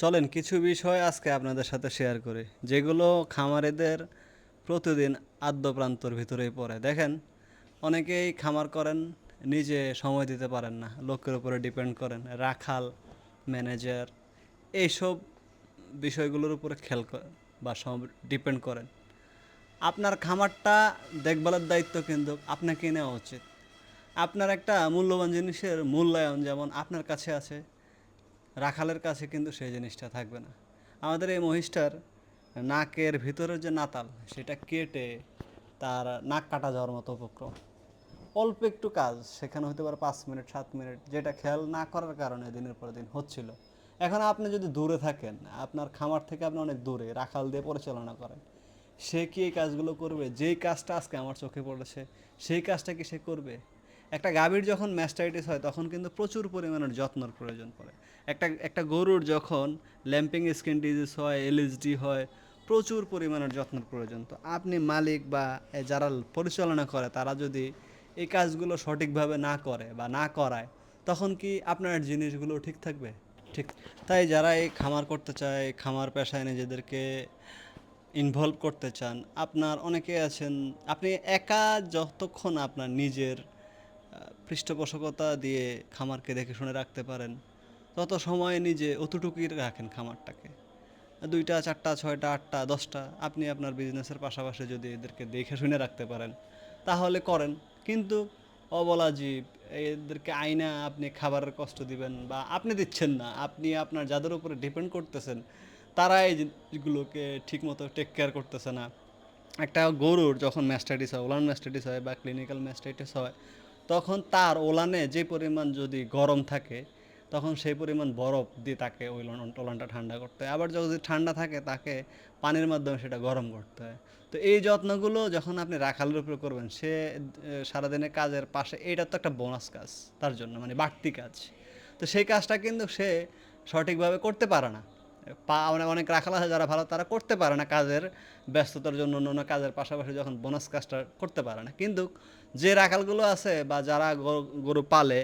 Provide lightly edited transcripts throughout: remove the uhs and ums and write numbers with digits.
চলেন কিছু বিষয় আজকে আপনাদের সাথে শেয়ার করি, যেগুলো খামারিদের প্রতিদিন আদ্যপ্রান্তর ভিতরেই পড়ে। দেখেন, অনেকেই খামার করেন, নিজে সময় দিতে পারেন না, লোকের উপরে ডিপেন্ড করেন, রাখাল, ম্যানেজার, এইসব বিষয়গুলোর উপরে বা সব ডিপেন্ড করেন। আপনার খামারটা দেখভালের দায়িত্ব কিন্তু আপনাকেই নেওয়া উচিত। আপনার একটা মূল্যবান জিনিসের মূল্যায়ন যেমন আপনার কাছে আছে, রাখালের কাছে কিন্তু সেই জিনিসটা থাকবে না। আমাদের এই মহিষটার নাকের ভিতরের যে নাতাল, সেটা কেটে তার নাক কাটা যাওয়ার মতো উপক্রম। অল্প একটু কাজ সেখানে হতে পারে 5 মিনিট 7 মিনিট, যেটা খেয়াল না করার কারণে দিনের পর দিন হচ্ছিল। এখন আপনি যদি দূরে থাকেন, আপনার খামার থেকে আপনি অনেক দূরে রাখাল দিয়ে পরিচালনা করেন, সে কি এই কাজগুলো করবে? যেই কাজটা আজকে আমার চোখে পড়েছে, সেই কাজটা কি সে করবে? একটা গাভীর যখন ম্যাস্টাইটিস হয় তখন কিন্তু প্রচুর পরিমাণের যত্নের প্রয়োজন পড়ে। একটা গরুর যখন ল্যাম্পিং স্কিন ডিজিজ হয়, এলএসডি হয়, প্রচুর পরিমাণের যত্নের প্রয়োজন। তো আপনি মালিক বা যারা পরিচালনা করে তারা যদি এই কাজগুলো সঠিকভাবে না করে বা না করায়, তখন কি আপনার জিনিসগুলো ঠিক থাকবে? ঠিক। তাই যারা এই খামার করতে চায়, খামার পেশায় নিজেদেরকে ইনভলভ করতে চান, আপনার অনেকে আছেন, আপনি একা যতক্ষণ আপনার নিজের পৃষ্ঠপোষকতা দিয়ে খামারকে দেখে শুনে রাখতে পারেন, তত সময় নিজে অতটুকুই রাখেন খামারটাকে। 2টা 4টা 6টা 8টা 10টা আপনি আপনার বিজনেসের পাশাপাশি যদি এদেরকে দেখে শুনে রাখতে পারেন, তাহলে করেন। কিন্তু অবলা জীব, এদেরকে আইনা আপনি খাবারের কষ্ট দিবেন, বা আপনি দিচ্ছেন না, আপনি আপনার যাদের উপরে ডিপেন্ড করতেছেন তারা এই জিনিসগুলোকে ঠিকমতো টেক কেয়ার করতেছে না। একটা গরুর যখন ম্যাস্টাইটিস হয়, ওলান ম্যাস্টাইটিস হয় বা ক্লিনিক্যাল ম্যাস্টাইটিস হয়, তখন তার ওলানে যে পরিমাণ যদি গরম থাকে, তখন সেই পরিমাণ বরফ দিয়ে তাকে ওই ওলানটা ঠান্ডা করতে হয়। আবার যদি ঠান্ডা থাকে, তাকে পানির মাধ্যমে সেটা গরম করতে হয়। তো এই যত্নগুলো যখন আপনি রাখালের উপরে করবেন, সে সারাদিনের কাজের পাশে এইটা তো একটা বোনাস কাজ তার জন্য, মানে বাড়তি কাজ। তো সেই কাজটা কিন্তু সে সঠিকভাবে করতে পারে না। অনেক রাখাল আছে যারা ভালো, তারা করতে পারে না কাজের ব্যস্ততার জন্য, অন্য কাজের পাশাপাশি যখন বোনাস কাজটা করতে পারে না। কিন্তু যে রাখালগুলো আছে বা যারা গরু পালে,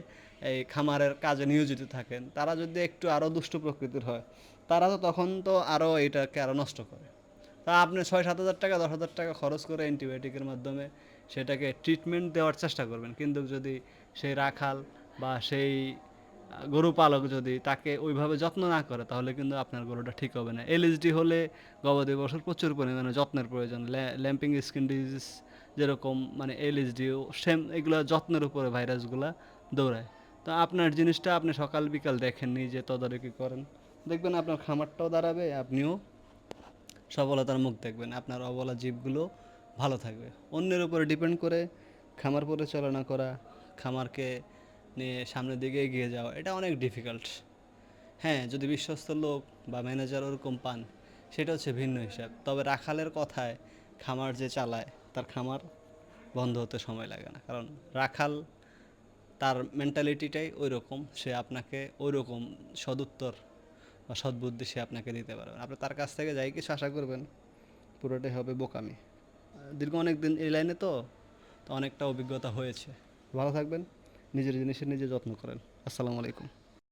এই খামারের কাজে নিয়োজিত থাকেন, তারা যদি একটু আরও দুষ্ট প্রকৃতির হয়, তারা তো তখন তো আরও এটাকে আরও নষ্ট করে। তা আপনি 6-7 হাজার টাকা 10 হাজার টাকা খরচ করে অ্যান্টিবায়োটিকের মাধ্যমে সেটাকে ট্রিটমেন্ট দেওয়ার চেষ্টা করবেন, কিন্তু যদি সেই রাখাল বা সেই গরু পালক যদি তাকে ওইভাবে যত্ন না করে, তাহলে কিন্তু আপনার গরুটা ঠিক হবে না। এলএসডি হলে গবাদি পশুর প্রচুর পরিমাণে যত্নের প্রয়োজন। ল্যাম্পিং স্কিন ডিজিজ যেরকম, মানে এলএসডিও সেম, এগুলো যত্নের উপরে ভাইরাসগুলা দৌড়ায়। তো আপনার জিনিসটা আপনি সকাল বিকাল দেখেন, নিজে তদারকি করেন, দেখবেন আপনার খামারটাও দাঁড়াবে, আপনিও সফলতার মুখ দেখবেন, আপনার অবলা জীবগুলো ভালো থাকবে। অন্যের উপরে ডিপেন্ড করে খামার পরিচালনা করা, খামারকে নিয়ে সামনের দিকে এগিয়ে যাওয়া, এটা অনেক ডিফিকাল্ট। হ্যাঁ, যদি বিশ্বস্ত লোক বা ম্যানেজার ওরকম পান, সেটা হচ্ছে ভিন্ন হিসাব। তবে রাখালের কথায় খামার যে চালায়, তার খামার বন্ধ হতে সময় লাগে না, কারণ রাখাল তার মেন্টালিটিটাই ওই রকম, সে আপনাকে ওই রকম সদুত্তর বা সদ্বুদ্ধি সে আপনাকে দিতে পারবে। আপনি তার কাছ থেকে যাই কিছু আশা করবেন, পুরোটাই হবে বোকামি। দীর্ঘ অনেক দিন এই লাইনে তো, তো অনেকটা অভিজ্ঞতা হয়েছে। ভালো থাকবেন, নিজের জিনিসের নিজে যত্ন করেন। আসসালামু আলাইকুম।